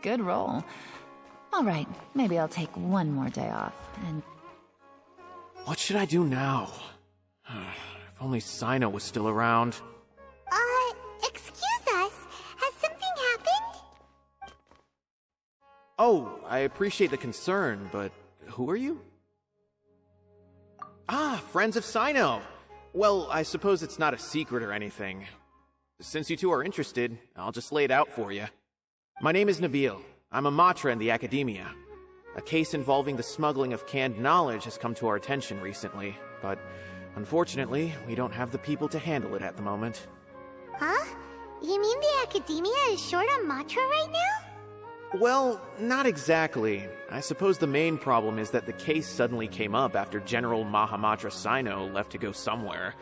Good roll. Alright, maybe I'll take one more day off, and... What should I do now? If only Cyno was still around. Excuse us. Has something happened? Oh, I appreciate the concern, but who are you? Ah, friends of Cyno! Well, I suppose it's not a secret or anything. Since you two are interested, I'll just lay it out for you. My name is Nabil. I'm a Matra in the academia. A case involving the smuggling of canned knowledge has come to our attention recently, but unfortunately, we don't have the people to handle it at the moment. Huh? You mean the academia is short on Matra right now? Well, not exactly. I suppose the main problem is that the case suddenly came up after General Mahamatra Cyno left to go somewhere.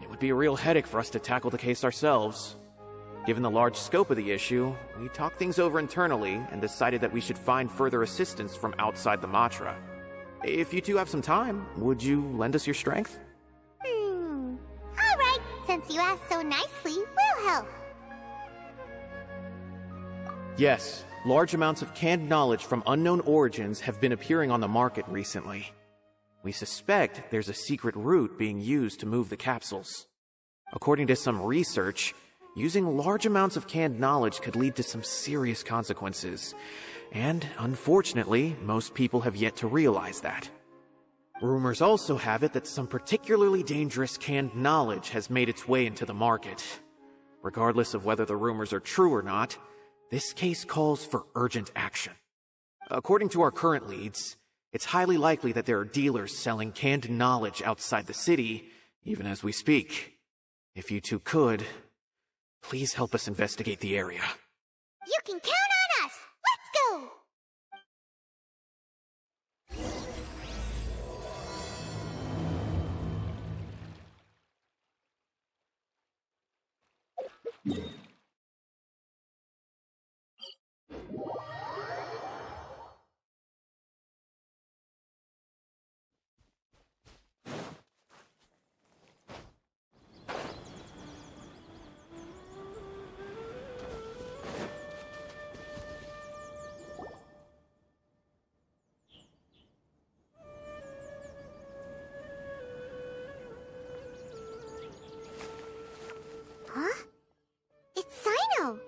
It would be a real headache for us to tackle the case ourselves. Given the large scope of the issue, we talked things over internally and decided that we should find further assistance from outside the Matra. If you two have some time, would you lend us your strength? Alright, since you asked so nicely, we'll help. Yes, large amounts of canned knowledge from unknown origins have been appearing on the market recently. We suspect there's a secret route being used to move the capsules. According to some research, using large amounts of canned knowledge could lead to some serious consequences, and unfortunately, most people have yet to realize that. Rumors also have it that some particularly dangerous canned knowledge has made its way into the market. Regardless of whether the rumors are true or not, this case calls for urgent action. According to our current leads, it's highly likely that there are dealers selling canned knowledge outside the city, even as we speak. If you two could, please help us investigate the area. You can count on us! Let's go! Huh? It's Cyno!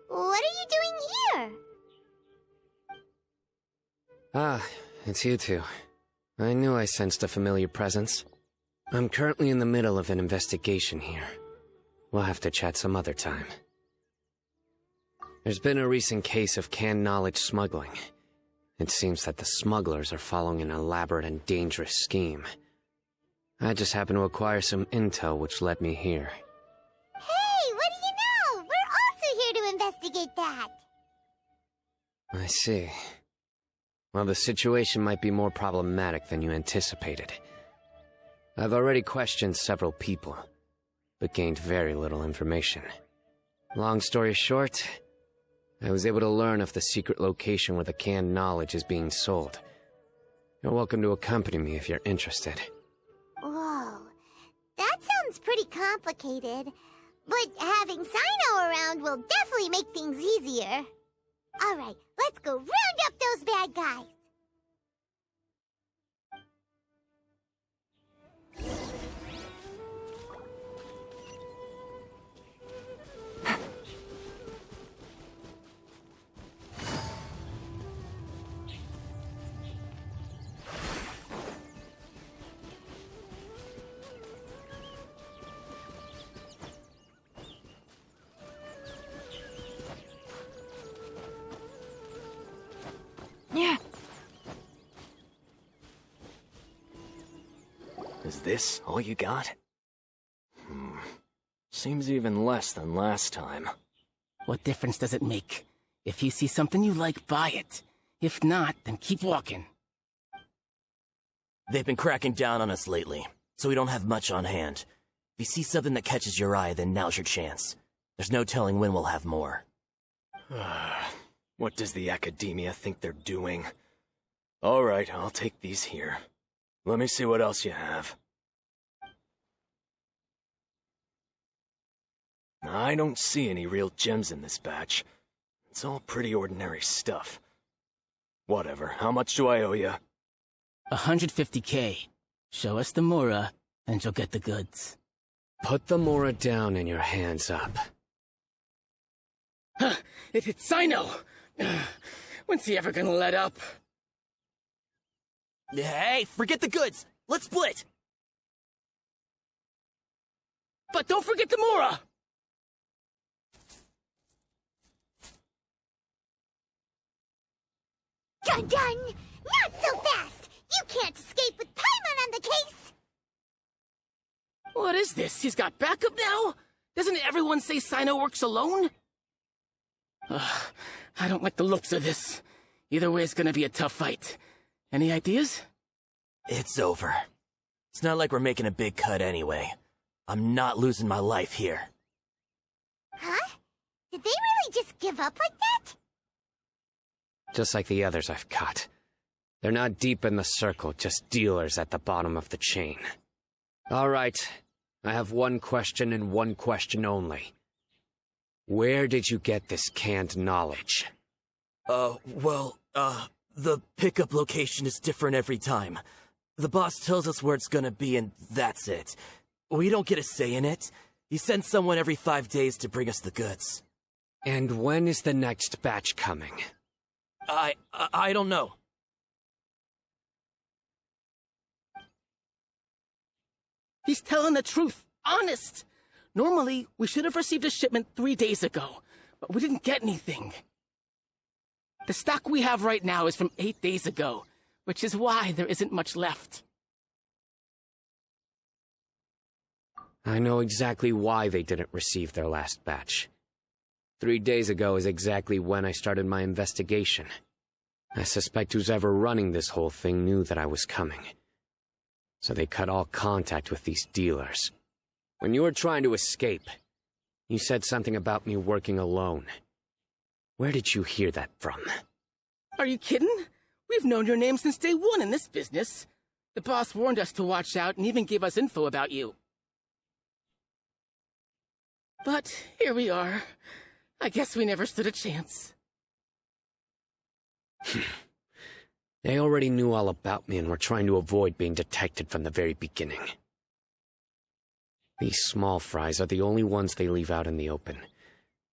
What are you doing here? Ah, it's you two. I knew I sensed a familiar presence. I'm currently in the middle of an investigation here. We'll have to chat some other time. There's been a recent case of canned knowledge smuggling. It seems that the smugglers are following an elaborate and dangerous scheme. I just happened to acquire some intel which led me here. Hey, what do you know? We're also here to investigate that. I see. Well, the situation might be more problematic than you anticipated. I've already questioned several people, but gained very little information. Long story short, I was able to learn of the secret location where the canned knowledge is being sold. You're welcome to accompany me if you're interested. Whoa, that sounds pretty complicated. But having Cyno around will definitely make things easier. Alright, let's go round up those bad guys. Yeah. Is this all you got? Seems even less than last time. What difference does it make? If you see something you like, buy it. If not, then keep walking. They've been cracking down on us lately, so we don't have much on hand. If you see something that catches your eye, then now's your chance. There's no telling when we'll have more. What does the academia think they're doing? Alright, I'll take these here. Let me see what else you have. I don't see any real gems in this batch. It's all pretty ordinary stuff. Whatever, how much do I owe you? 150K. Show us the Mora, and you'll get the goods. Put the Mora down and your hands up. It's Cyno! When's he ever gonna let up? Hey, forget the goods! Let's split! But don't forget the Mora! Dun dun! Not so fast! You can't escape with Paimon on the case! What is this? He's got backup now? Doesn't everyone say Cyno works alone? I don't like the looks of this. Either way, it's gonna be a tough fight. Any ideas? It's over. It's not like we're making a big cut anyway. I'm not losing my life here. Huh? Did they really just give up like that? Just like the others I've caught. They're not deep in the circle, just dealers at the bottom of the chain. All right, I have one question and one question only. Where did you get this canned knowledge? The pickup location is different every time. The boss tells us where it's gonna be and that's it. We don't get a say in it. He sends someone every 5 days to bring us the goods. And when is the next batch coming? I don't know. He's telling the truth. Honest. Normally, we should have received a shipment 3 days ago, but we didn't get anything. The stock we have right now is from 8 days ago, which is why there isn't much left. I know exactly why they didn't receive their last batch. 3 days ago is exactly when I started my investigation. I suspect who's ever running this whole thing knew that I was coming. So they cut all contact with these dealers. When you were trying to escape, you said something about me working alone. Where did you hear that from? Are you kidding? We've known your name since day one in this business. The boss warned us to watch out and even gave us info about you. But here we are. I guess we never stood a chance. They already knew all about me and were trying to avoid being detected from the very beginning. These small fries are the only ones they leave out in the open.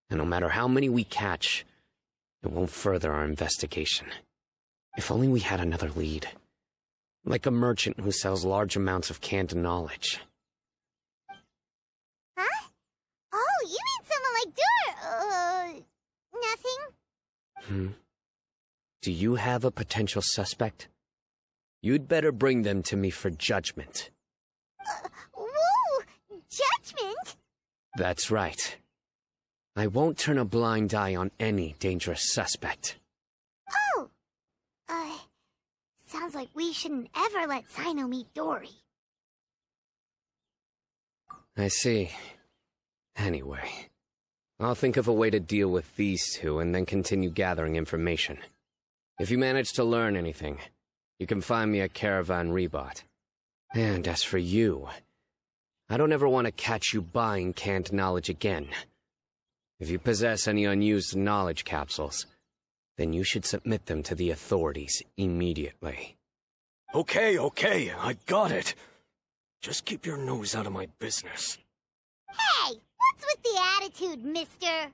And no matter how many we catch, it won't further our investigation. If only we had another lead. Like a merchant who sells large amounts of canned knowledge. Huh? Oh, you mean someone like nothing? Do you have a potential suspect? You'd better bring them to me for judgment. Whoa! Judgment? That's right. I won't turn a blind eye on any dangerous suspect. Oh! Sounds like we shouldn't ever let Cyno meet Dory. I see. Anyway, I'll think of a way to deal with these two and then continue gathering information. If you manage to learn anything, you can find me at Caravan Rebot. And as for you, I don't ever want to catch you buying canned knowledge again. If you possess any unused knowledge capsules, then you should submit them to the authorities immediately. Okay, I got it. Just keep your nose out of my business. Hey! What's with the attitude, mister?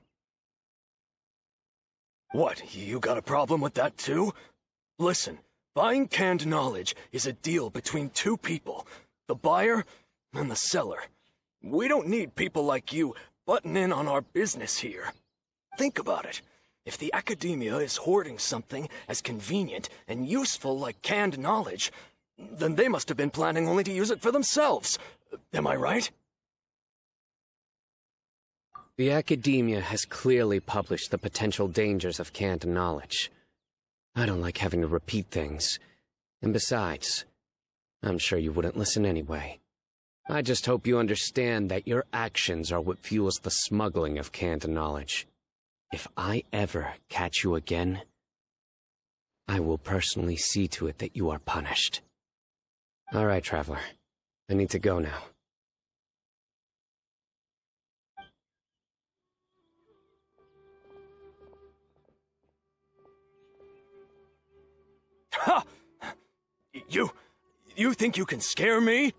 What, you got a problem with that too? Listen, buying canned knowledge is a deal between two people, the buyer and the seller. We don't need people like you butting in on our business here. Think about it. If the academia is hoarding something as convenient and useful like canned knowledge, then they must have been planning only to use it for themselves. Am I right? The academia has clearly published the potential dangers of canned knowledge. I don't like having to repeat things. And besides, I'm sure you wouldn't listen anyway. I just hope you understand that your actions are what fuels the smuggling of canned knowledge. If I ever catch you again, I will personally see to it that you are punished. All right, Traveler. I need to go now. Ha! You think you can scare me?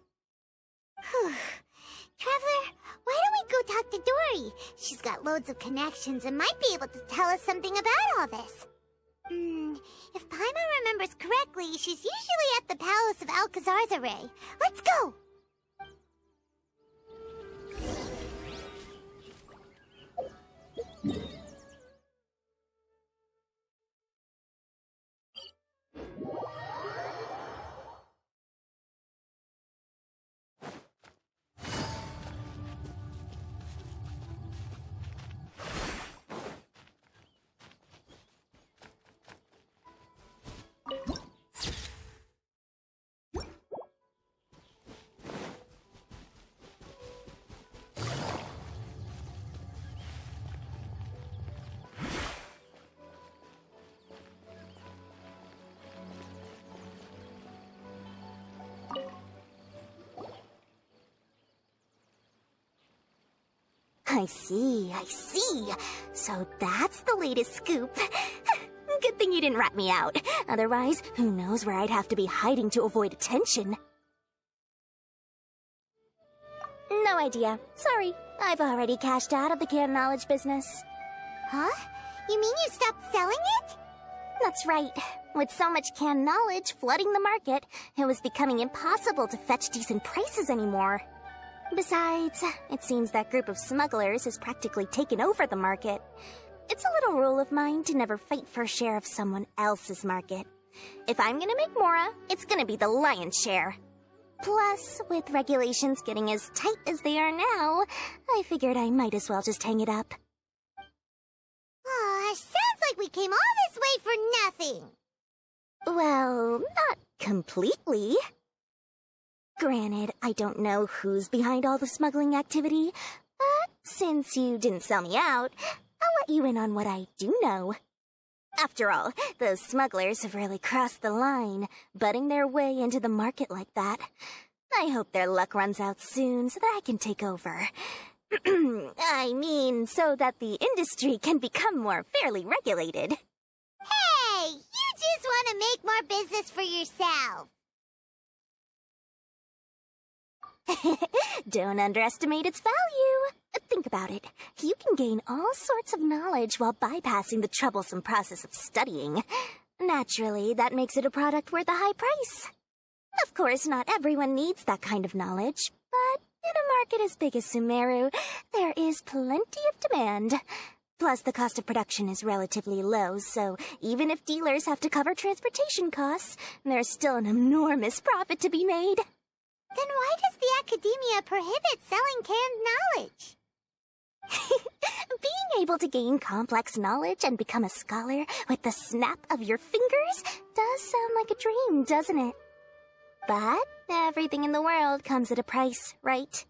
Traveler, why don't we go talk to Dory? She's got loads of connections and might be able to tell us something about all this. If Paimon remembers correctly, she's usually at the Palace of Alcazar's Array. Let's go! I see. So that's the latest scoop. Good thing you didn't rat me out. Otherwise, who knows where I'd have to be hiding to avoid attention. No idea. Sorry, I've already cashed out of the canned knowledge business. Huh? You mean you stopped selling it? That's right. With so much canned knowledge flooding the market, it was becoming impossible to fetch decent prices anymore. Besides, it seems that group of smugglers has practically taken over the market. It's a little rule of mine to never fight for a share of someone else's market. If I'm gonna make Mora, it's gonna be the lion's share. Plus, with regulations getting as tight as they are now, I figured I might as well just hang it up. Sounds like we came all this way for nothing. Well, not completely. Granted, I don't know who's behind all the smuggling activity, but since you didn't sell me out, I'll let you in on what I do know. After all, those smugglers have really crossed the line, butting their way into the market like that. I hope their luck runs out soon so that I can take over. I mean, so that the industry can become more fairly regulated. Hey, you just want to make more business for yourself. Don't underestimate its value. Think about it. You can gain all sorts of knowledge while bypassing the troublesome process of studying. Naturally, that makes it a product worth a high price. Of course, not everyone needs that kind of knowledge, but in a market as big as Sumeru, there is plenty of demand. Plus, the cost of production is relatively low, so even if dealers have to cover transportation costs, there's still an enormous profit to be made. Then why does the Academia prohibit selling canned knowledge? Being able to gain complex knowledge and become a scholar with the snap of your fingers does sound like a dream, doesn't it? But everything in the world comes at a price, right?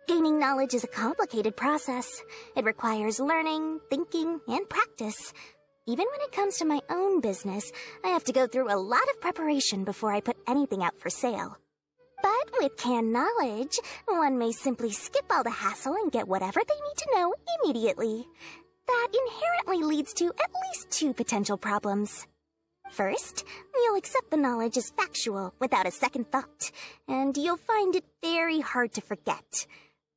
Gaining knowledge is a complicated process. It requires learning, thinking, and practice. Even when it comes to my own business, I have to go through a lot of preparation before I put anything out for sale. But with canned knowledge, one may simply skip all the hassle and get whatever they need to know immediately. That inherently leads to at least two potential problems. First, you'll accept the knowledge as factual without a second thought, and you'll find it very hard to forget.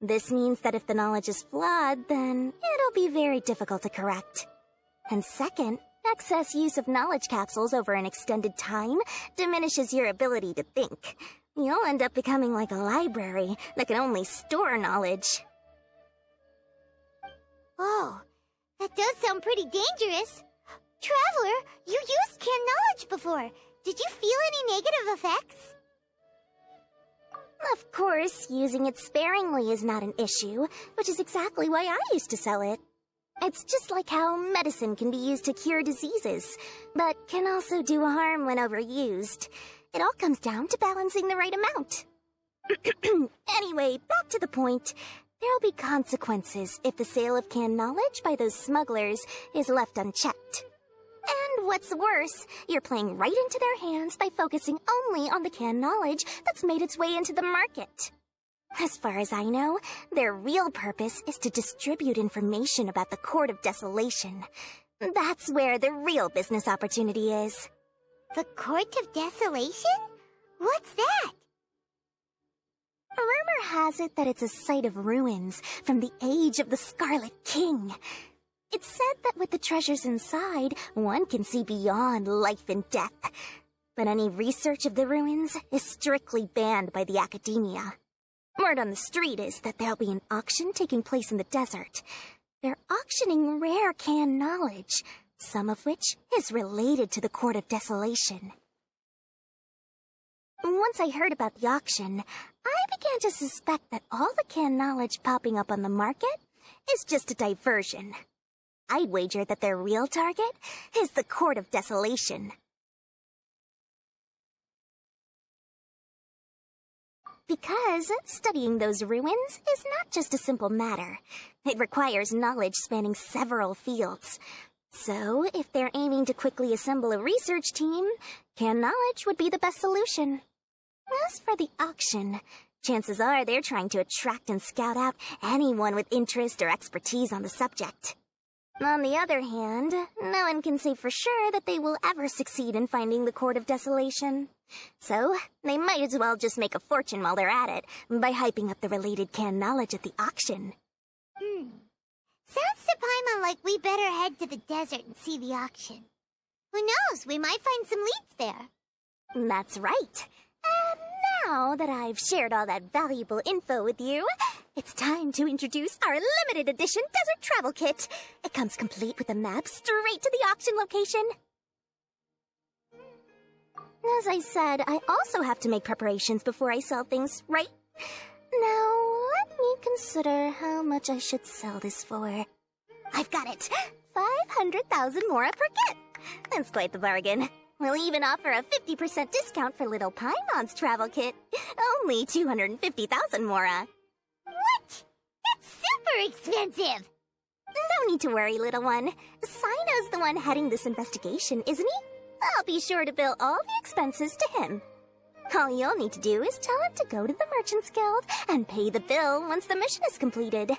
This means that if the knowledge is flawed, then it'll be very difficult to correct. And second, excess use of knowledge capsules over an extended time diminishes your ability to think. You'll end up becoming like a library that can only store knowledge. Oh, that does sound pretty dangerous. Traveler, you used canned knowledge before. Did you feel any negative effects? Of course, using it sparingly is not an issue, which is exactly why I used to sell it. It's just like how medicine can be used to cure diseases, but can also do harm when overused. It all comes down to balancing the right amount. Anyway, back to the point. There'll be consequences if the sale of canned knowledge by those smugglers is left unchecked. And what's worse, you're playing right into their hands by focusing only on the canned knowledge that's made its way into the market. As far as I know, their real purpose is to distribute information about the Court of Desolation. That's where the real business opportunity is. The Court of Desolation? What's that? Rumor has it that it's a site of ruins from the age of the Scarlet King. It's said that with the treasures inside, one can see beyond life and death. But any research of the ruins is strictly banned by the academia. Word on the street is that there'll be an auction taking place in the desert. They're auctioning rare canned knowledge, some of which is related to the Court of Desolation. Once I heard about the auction, I began to suspect that all the canned knowledge popping up on the market is just a diversion. I'd wager that their real target is the Court of Desolation. Because studying those ruins is not just a simple matter. It requires knowledge spanning several fields. So, if they're aiming to quickly assemble a research team, canned knowledge would be the best solution. As for the auction, chances are they're trying to attract and scout out anyone with interest or expertise on the subject. On the other hand, no one can say for sure that they will ever succeed in finding the Court of Desolation. So, they might as well just make a fortune while they're at it, by hyping up the related canned knowledge at the auction. Sounds to Paimon like we better head to the desert and see the auction. Who knows, we might find some leads there. That's right. And now that I've shared all that valuable info with you, it's time to introduce our limited edition desert travel kit. It comes complete with a map straight to the auction location. As I said, I also have to make preparations before I sell things, right? Now, let me consider how much I should sell this for. I've got it! 500,000 mora per kit! That's quite the bargain. We'll even offer a 50% discount for little Paimon's travel kit. Only 250,000 mora. What? That's super expensive! No need to worry, little one. Cyno's the one heading this investigation, isn't he? I'll be sure to bill all the expenses to him. All you'll need to do is tell him to go to the Merchants Guild and pay the bill once the mission is completed.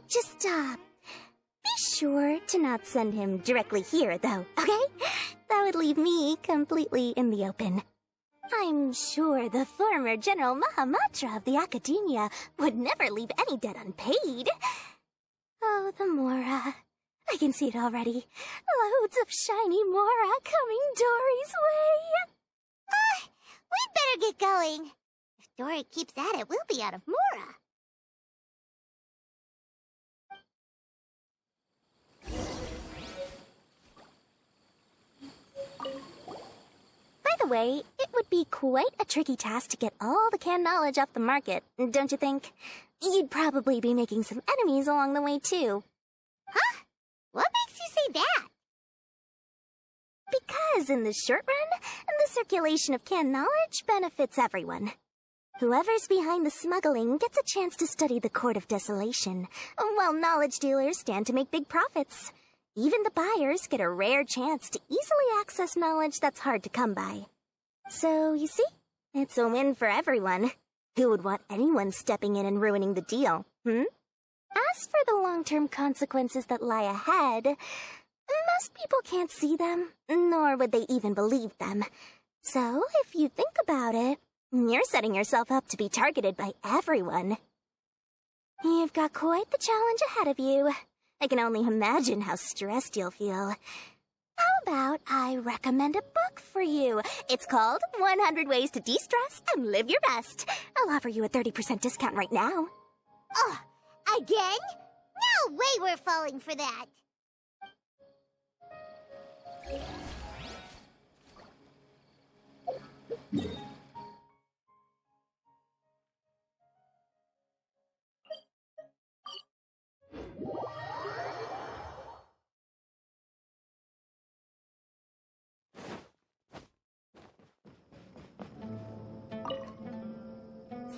Just, be sure to not send him directly here, though, okay? That would leave me completely in the open. I'm sure the former General Matra of the Academia would never leave any debt unpaid. Oh, the Mora. I can see it already. Loads of shiny Mora coming Dory's way. We'd better get going. If Dory keeps at it, we'll be out of Mora. By the way, it would be quite a tricky task to get all the canned knowledge off the market, don't you think? You'd probably be making some enemies along the way, too. Huh? What makes you say that? Because in the short run, the circulation of canned knowledge benefits everyone. Whoever's behind the smuggling gets a chance to study the Court of Desolation, while knowledge dealers stand to make big profits. Even the buyers get a rare chance to easily access knowledge that's hard to come by. So, you see, it's a win for everyone. Who would want anyone stepping in and ruining the deal, As for the long-term consequences that lie ahead, most people can't see them, nor would they even believe them. So, if you think about it, you're setting yourself up to be targeted by everyone. You've got quite the challenge ahead of you. I can only imagine how stressed you'll feel. How about I recommend a book for you? It's called 100 Ways to De-Stress and Live Your Best. I'll offer you a 30% discount right now. Oh, again? No way we're falling for that.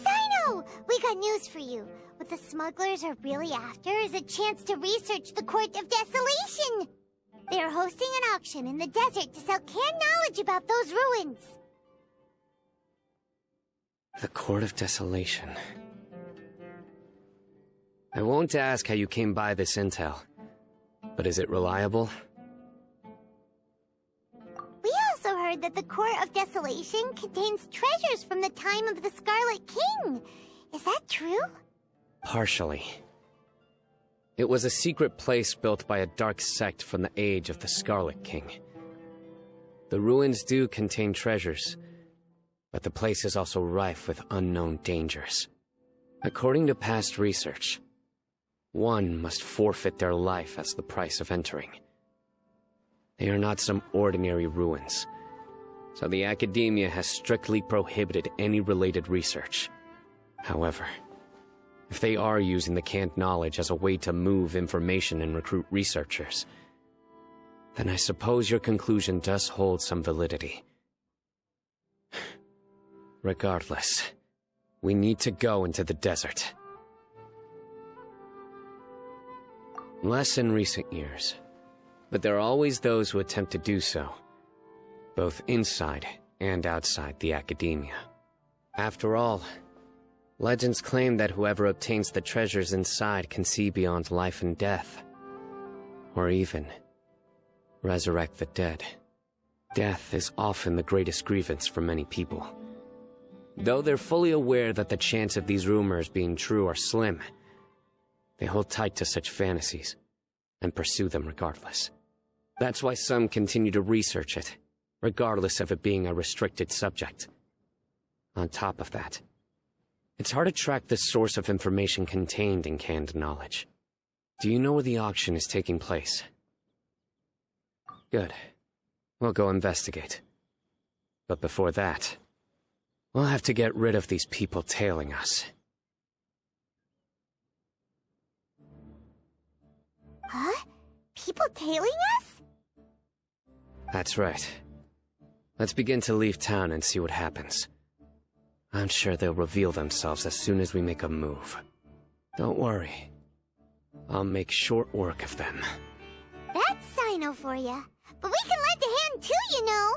Cyno! We got news for you. What the smugglers are really after is a chance to research the Court of Desolation. They are hosting an auction in the desert to sell canned knowledge about those ruins. The Court of Desolation. I won't ask how you came by this intel, but is it reliable? heard that the Court of Desolation contains treasures from the time of the Scarlet King. Is that true? Partially. It was a secret place built by a dark sect from the age of the Scarlet King. The ruins do contain treasures, but the place is also rife with unknown dangers. According to past research, one must forfeit their life as the price of entering. They are not some ordinary ruins, so the Academia has strictly prohibited any related research. However, if they are using the canned knowledge as a way to move information and recruit researchers, then I suppose your conclusion does hold some validity. Regardless, we need to go into the desert. Less in recent years, but there are always those who attempt to do so, both inside and outside the Academia. After all, legends claim that whoever obtains the treasures inside can see beyond life and death, or even resurrect the dead. Death is often the greatest grievance for many people. Though they're fully aware that the chance of these rumors being true are slim, they hold tight to such fantasies and pursue them regardless. That's why some continue to research it, regardless of it being a restricted subject. On top of that, it's hard to track the source of information contained in canned knowledge. Do you know where the auction is taking place? Good. We'll go investigate. But before that, we'll have to get rid of these people tailing us. Huh? People tailing us? That's right. Let's begin to leave town and see what happens. I'm sure they'll reveal themselves as soon as we make a move. Don't worry. I'll make short work of them. That's Cyno for ya. But we can lend a hand too, you know.